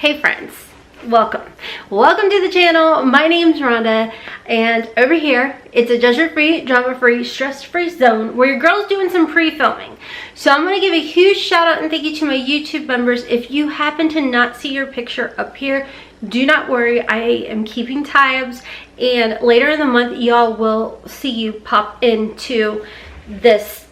Hey friends, welcome to the channel. My name's Rhonda, and over here it's a judgment-free, drama-free, stress-free zone where your girl's doing some pre-filming. So I'm going to give a huge shout out and thank you to my YouTube members. If you happen to not see your picture up here, do not worry, I am keeping tabs, and later in the month y'all will see you pop into this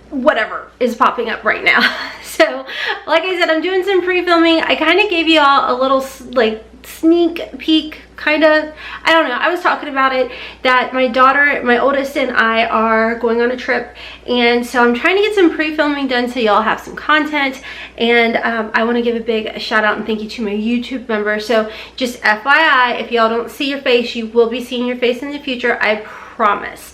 whatever is popping up right now. So like I said, I'm doing some pre-filming. I kind of gave you all a little like sneak peek, kind of, I don't know, I was talking about it, that my daughter, my oldest, and I are going on a trip, and so I'm trying to get some pre-filming done so y'all have some content. And I want to give a big shout out and thank you to my YouTube members. So just FYI, if y'all don't see your face, you will be seeing your face in the future, I promise.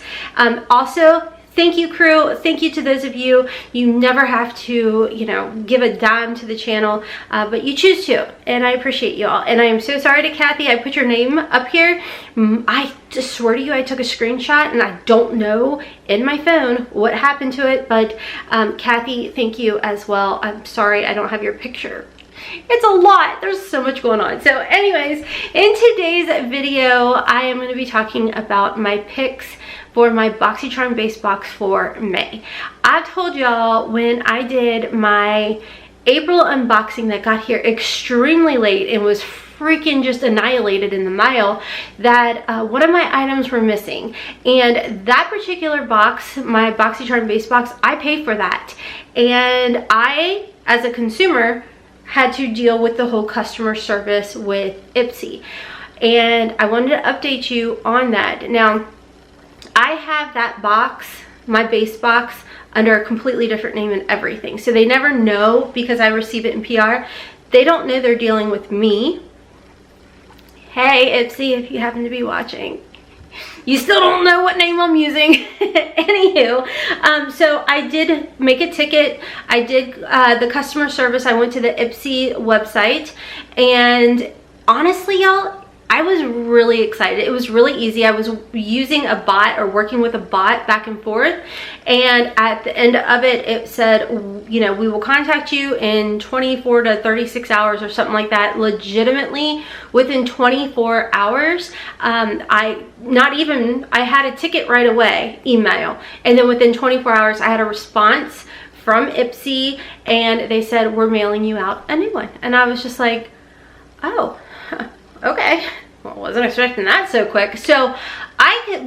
Also, thank you, crew. Thank you to those of you. You never have to, you know, give a dime to the channel, but you choose to, and I appreciate you all. And I am so sorry to Kathy. I put your name up here. I just swear to you, I took a screenshot, and I don't know in my phone what happened to it, but Kathy, thank you as well. I'm sorry I don't have your picture. It's a lot. There's so much going on. So anyways, in today's video, I am going to be talking about my picks for my Boxycharm base box for May. I told y'all when I did my April unboxing that got here extremely late and was freaking just annihilated in the mail, that one of my items were missing, and that particular box, my Boxycharm base box, I paid for that, and I, as a consumer, had to deal with the whole customer service with Ipsy, and I wanted to update you on that. Now, I have that box, my base box, under a completely different name and everything, so they never know, because I receive it in PR, they don't know they're dealing with me. Hey Ipsy, if you happen to be watching, you still don't know what name I'm using. Anywho, so I did make a ticket. I did the customer service. I went to the Ipsy website, and honestly, y'all, I was really excited. It was really easy. I was using a bot, or working with a bot back and forth, and at the end of it, it said, you know, we will contact you in 24 to 36 hours or something like that. Legitimately, within 24 hours, I had a ticket right away, email, and then within 24 hours, I had a response from Ipsy, and they said, we're mailing you out a new one. And I was just like, oh, okay. Well, wasn't expecting that so quick. So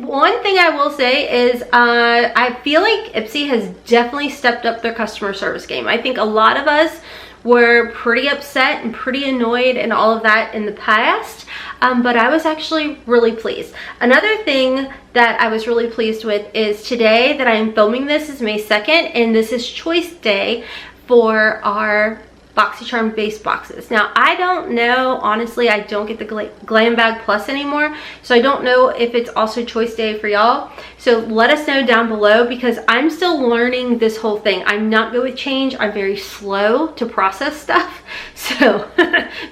one thing I will say is I feel like Ipsy has definitely stepped up their customer service game. I think a lot of us were pretty upset and pretty annoyed and all of that in the past, but I was actually really pleased. Another thing that I was really pleased with is today that I am filming this is May 2nd, and this is choice day for our Boxycharm base boxes. Now, I don't know, honestly, I don't get the Glam Bag Plus anymore, so I don't know if it's also choice day for y'all. So let us know down below, because I'm still learning this whole thing. I'm not good with change. I'm very slow to process stuff, so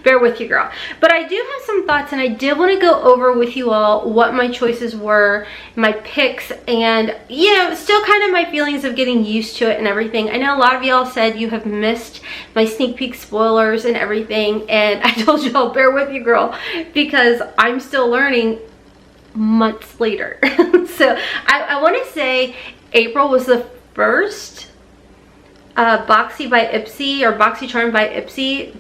bear with you, girl. But I do have some thoughts, and I did want to go over with you all what my choices were, my picks, and, you know, still kind of my feelings of getting used to it and everything. I know a lot of y'all said you have missed my sneak peek spoilers and everything, and I told y'all, bear with you, girl, because I'm still learning months later. So I want to say April was the first Boxy by Ipsy, or Boxycharm by Ipsy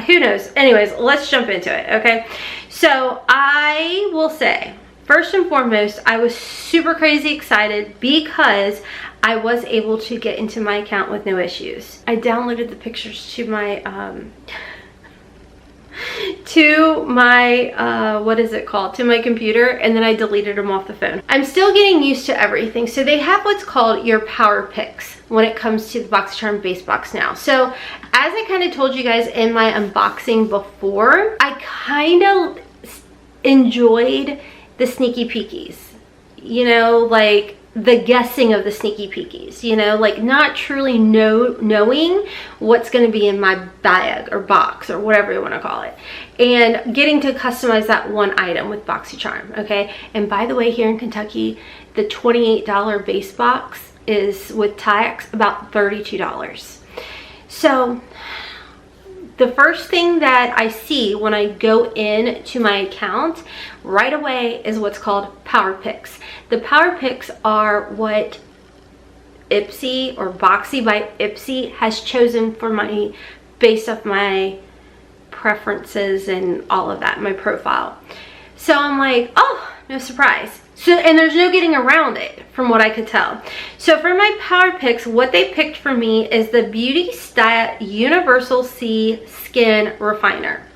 who knows. Anyways, let's jump into it. Okay, so I will say, first and foremost, I was super crazy excited because I was able to get into my account with no issues. I downloaded the pictures to my what is it called, to my computer, and then I deleted them off the phone. I'm still getting used to everything. So they have what's called your power picks when it comes to the Boxycharm base box now. So as I kind of told you guys in my unboxing before, I kind of enjoyed the sneaky peekies, you know, like the guessing of the sneaky peekies, you know, like not truly knowing what's going to be in my bag or box or whatever you want to call it, and getting to customize that one item with Boxycharm. Okay, and by the way, here in Kentucky, the $28 base box is with tax about $32. So the first thing that I see when I go in to my account right away is what's called Power Picks. The Power Picks are what Ipsy or Boxy by Ipsy has chosen for my, based off my preferences and all of that, my profile. So I'm like, oh, no surprise. So, and there's no getting around it from what I could tell. So for my Power Picks, what they picked for me is the Beauty Stat Universal C Skin Refiner.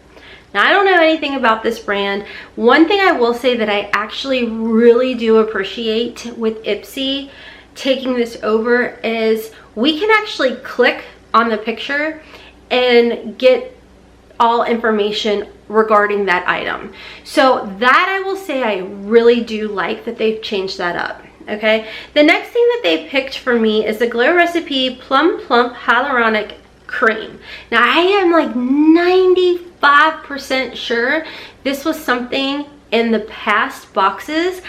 Now, I don't know anything about this brand. One thing I will say that I actually really do appreciate with Ipsy taking this over is we can actually click on the picture and get all information regarding that item. So that I will say I really do like that they've changed that up. Okay, the next thing that they picked for me is the Glow Recipe Plum Plump Hyaluronic Cream. Now I am like 95% sure this was something in the past boxes.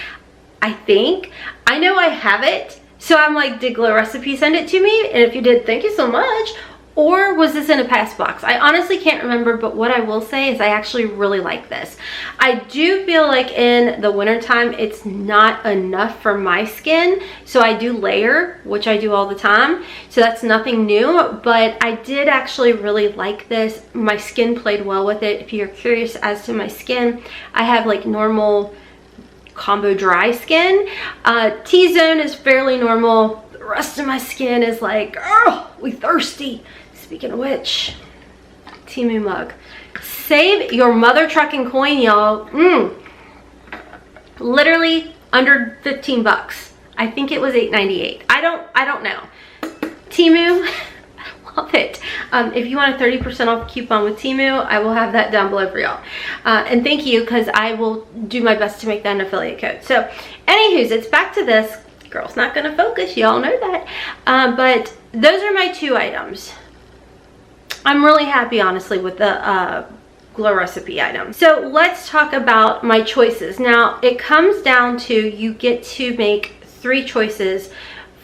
I think I know I have it, so I'm like, did Glow Recipe send it to me? And if you did, thank you so much. Or was this in a past box? I honestly can't remember, but what I will say is I actually really like this. I do feel like in the wintertime, it's not enough for my skin. So I do layer, which I do all the time. So that's nothing new, but I did actually really like this. My skin played well with it. If you're curious as to my skin, I have like normal combo dry skin. T-zone is fairly normal. The rest of my skin is like, oh, we thirsty. Speaking of which, Temu mug. Save your mother trucking coin, y'all. Literally under 15 bucks. I think it was $8.98. I don't know. Temu, I love it. If you want a 30% off coupon with Temu, I will have that down below for y'all. And thank you, because I will do my best to make that an affiliate code. So, anywho's, it's back to this. Girl's not gonna focus, y'all know that. But those are my two items. I'm really happy, honestly, with the Glow Recipe item. So let's talk about my choices. Now, it comes down to you get to make 3 choices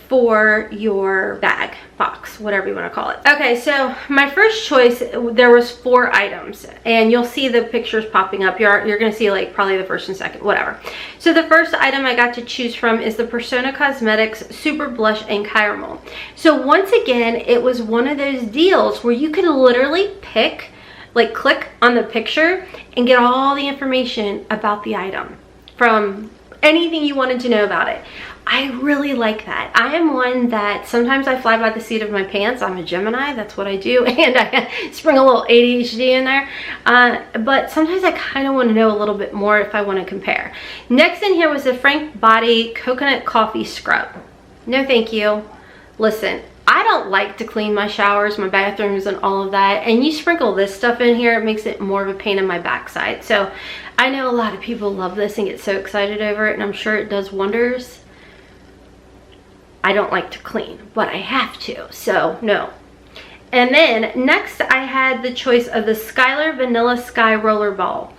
for your bag, box, whatever you want to call it. Okay, so my first choice, there was 4 items, and you'll see the pictures popping up. You're gonna see like probably the first and second, whatever. So the first item I got to choose from is the Persona Cosmetics Super Blush and Caramel. So once again, it was one of those deals where you could literally pick, like click on the picture and get all the information about the item from anything you wanted to know about it. I really like that. I am one that sometimes I fly by the seat of my pants. I'm a Gemini, that's what I do, and I spring a little ADHD in there. But sometimes I kind of want to know a little bit more if I want to compare. Next in here was the Frank Body Coconut Coffee Scrub. No thank you. Listen, I don't like to clean my showers, my bathrooms, and all of that. And you sprinkle this stuff in here, it makes it more of a pain in my backside. So I know a lot of people love this and get so excited over it, and I'm sure it does wonders. I don't like to clean, but I have to, so no. And then next I had the choice of the Skylar Vanilla Sky Roller Ball.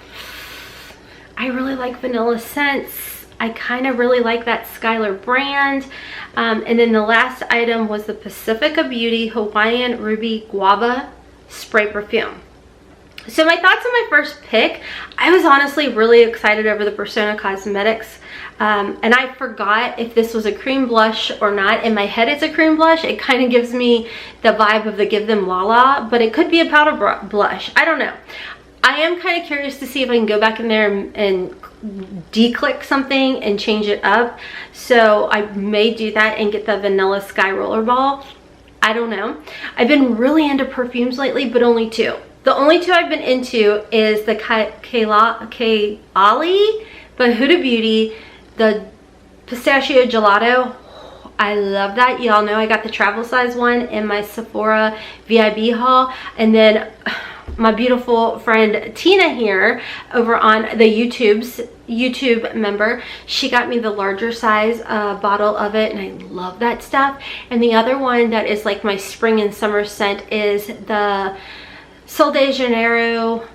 I really like vanilla scents. I kind of really like that Skylar brand. And then the last item was the Pacifica Beauty Hawaiian Ruby Guava Spray Perfume. So my thoughts on my first pick, I was honestly really excited over the Persona Cosmetics. And I forgot if this was a cream blush or not. In my head, it's a cream blush. It kind of gives me the vibe of the Give Them Lala, but it could be a powder blush. I don't know. I am kind of curious to see if I can go back in there and declick something and change it up. So I may do that and get the Vanilla Sky Roller Ball. I don't know. I've been really into perfumes lately, but only 2. The only 2 I've been into is the Kayali by Huda Beauty, the Pistachio Gelato. I love that. Y'all know I got the travel size one in my Sephora VIB haul. And then my beautiful friend Tina here over on the YouTube member, she got me the larger size bottle of it, and I love that stuff. And the other one that is like my spring and summer scent is the Sol de Janeiro,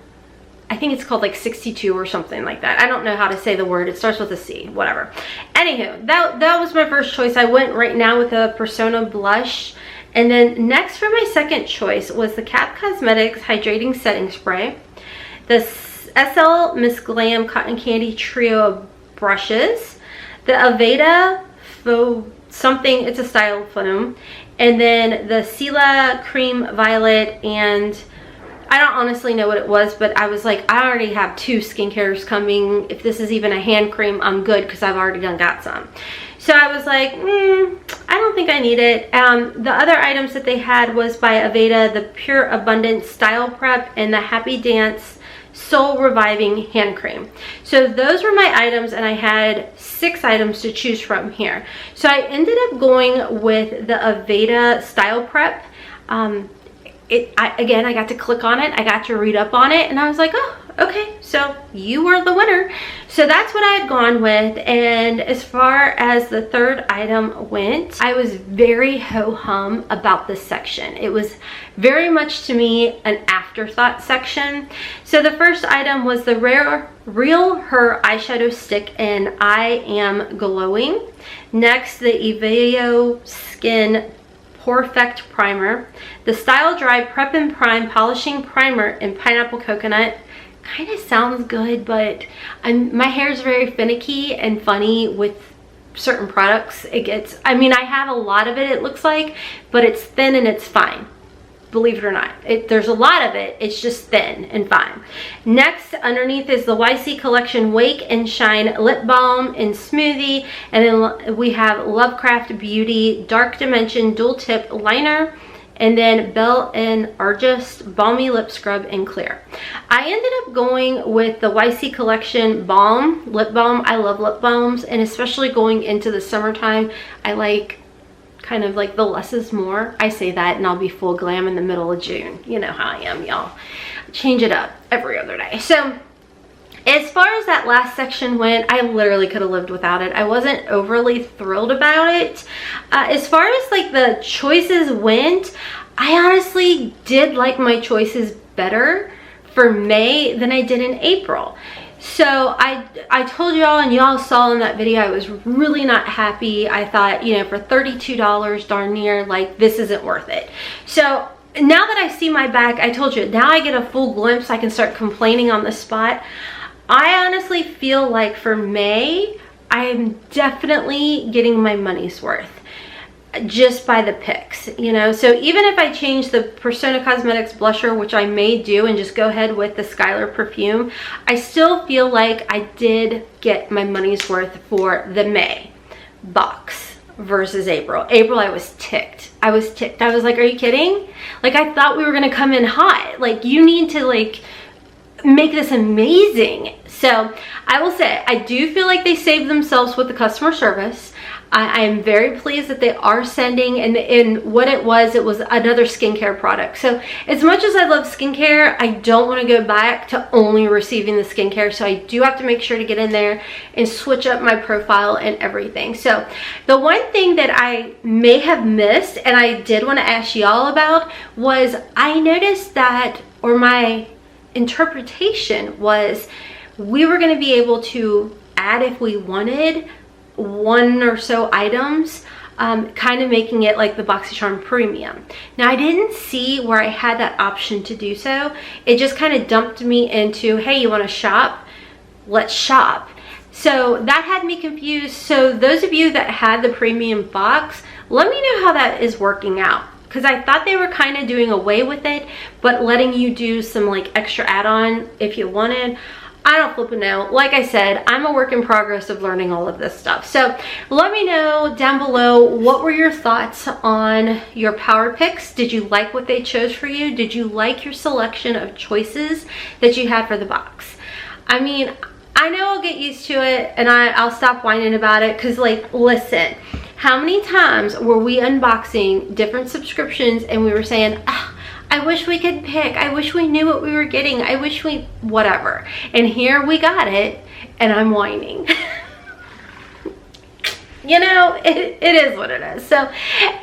I think it's called like 62 or something like that. I don't know how to say the word. It starts with a C, whatever. Anywho, that was my first choice. I went right now with a Persona blush, And then next for my second choice was the Cap Cosmetics Hydrating Setting Spray, the SL Miss Glam Cotton Candy Trio brushes, the Aveda Faux something, it's a style foam, and then the Sela Cream Violet, and I don't honestly know what it was, but I was like, I already have 2 skincares coming. If this is even a hand cream, I'm good because I've already got some. So I was like, I don't think I need it. The other items that they had was by Aveda, the Pure Abundance Style Prep and the Happy Dance Soul Reviving Hand Cream. So those were my items, and I had 6 items to choose from here. So I ended up going with the Aveda Style Prep. Again, I got to click on it, I got to read up on it, and I was like, oh, okay, so you were the winner. So that's what I had gone with. And as far as the third item went, I was very ho-hum about this section. It was very much to me an afterthought section. So the first item was the Real Her eyeshadow stick in I Am Glowing. Next, the Eveo Skin Perfect Primer, the Style Dry Prep and Prime Polishing Primer in Pineapple Coconut. Kind of sounds good, but my hair is very finicky and funny with certain products. It gets, I mean, I have a lot of it, it looks like, but it's thin and it's fine. Believe it or not, there's a lot of it, it's just thin and fine. Next, underneath is the YC Collection Wake and Shine Lip Balm in Smoothie, and then we have Lovecraft Beauty Dark Dimension Dual Tip Liner, and then Belle and Argus Balmy Lip Scrub in Clear. I ended up going with the YC Collection Balm, Lip Balm. I love lip balms, and especially going into the summertime, I like kind of like the less is more. I say that and I'll be full glam in the middle of June. You know how I am, y'all. Change it up every other day. So as far as that last section went, I literally could have lived without it. I wasn't overly thrilled about it. As far as like the choices went, I honestly did like my choices better for May than I did in April. So I told y'all, and y'all saw in that video, I was really not happy. I thought, you know, for $32 darn near, like, this isn't worth it. So now that I see my bag, I told you, now I get a full glimpse, I can start complaining on the spot. I honestly feel like for May, I'm definitely getting my money's worth just by the picks, you know. So even if I change the Persona Cosmetics blusher, which I may do, and just go ahead with the Skylar perfume, I still feel like I did get my money's worth for the May box versus April. April, I was ticked. I was ticked. I was like, are you kidding? Like, I thought we were gonna come in hot. Like, you need to like make this amazing. So I will say, I do feel like they saved themselves with the customer service. I am very pleased that they are sending, and what it was another skincare product. So as much as I love skincare, I don't want to go back to only receiving the skincare. So I do have to make sure to get in there and switch up my profile and everything. So the one thing that I may have missed, and I did want to ask y'all about, was I noticed that, or my interpretation was, we were going to be able to add, if we wanted, 1 or so items, kind of making it like the Boxycharm Premium. Now I didn't see where I had that option to do so. It just kind of dumped me into, hey, you want to shop? Let's shop. So that had me confused. So those of you that had the premium box, let me know how that is working out, because I thought they were kind of doing away with it, but letting you do some like extra add-on if you wanted. I don't flipping know. Like I said, I'm a work in progress of learning all of this stuff. So let me know down below, what were your thoughts on your power picks? Did you like what they chose for you? Did you like your selection of choices that you had for the box? I mean, I know I'll get used to it, and I'll stop whining about it, because like, listen, how many times were we unboxing different subscriptions and we were saying, ah, I wish we could pick, I wish we knew what we were getting, I wish we, whatever. And here we got it, and I'm whining. you know, it is what it is. So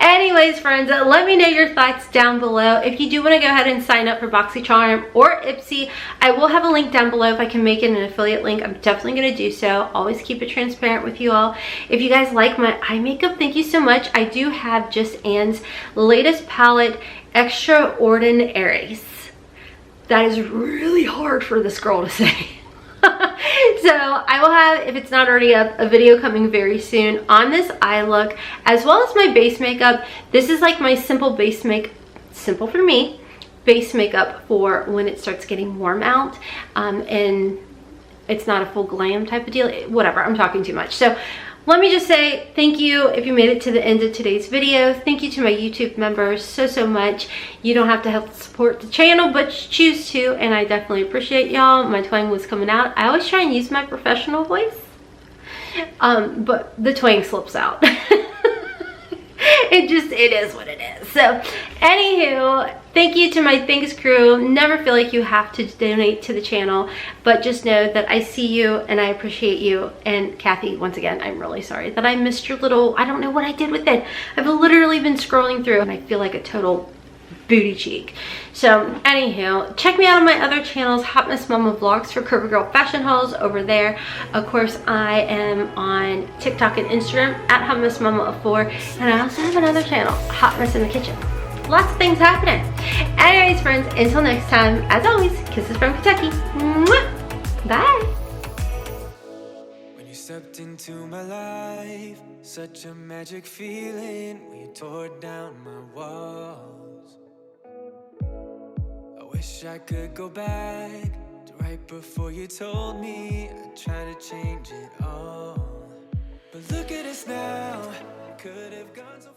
anyways, friends, let me know your thoughts down below. If you do want to go ahead and sign up for Boxycharm or Ipsy, I will have a link down below. If I can make it an affiliate link, I'm definitely going to do so. Always keep it transparent with you all. If you guys like my eye makeup, thank you so much. I do have Just Anne's latest palette, Extraordinaries. That is really hard for this girl to say. So I will have, if it's not already up, a video coming very soon on this eye look, as well as my base makeup. This is like my simple base make, simple for me, base makeup for when it starts getting warm out, and it's not a full glam type of deal. Whatever, I'm talking too much. So let me just say thank you if you made it to the end of today's video. Thank you to my YouTube members so much. You don't have to help support the channel, but you choose to, and I definitely appreciate y'all. My twang was coming out. I always try and use my professional voice, but the twang slips out. It is what it is. So anywho, thank you to my Thanks crew. Never feel like you have to donate to the channel, but just know that I see you and I appreciate you. And Kathy, once again, I'm really sorry that I missed your little, I don't know what I did with it. I've literally been scrolling through and I feel like a total booty cheek. So anywho, check me out on my other channels, Hotmess Momma Vlogs for Curvy Girl fashion hauls over there. Of course, I am on TikTok and Instagram at Hotmess Momma 4, and I also have another channel, Hotmess in the Kitchen. Lots of things happening. Anyways, friends, until next time, as always, kisses from Kentucky. Mwah! Bye. When you stepped into my life, such a magic feeling when you tore down my walls. I wish I could go back to right before you told me I'd try to change it all. But look at us now, could have gone so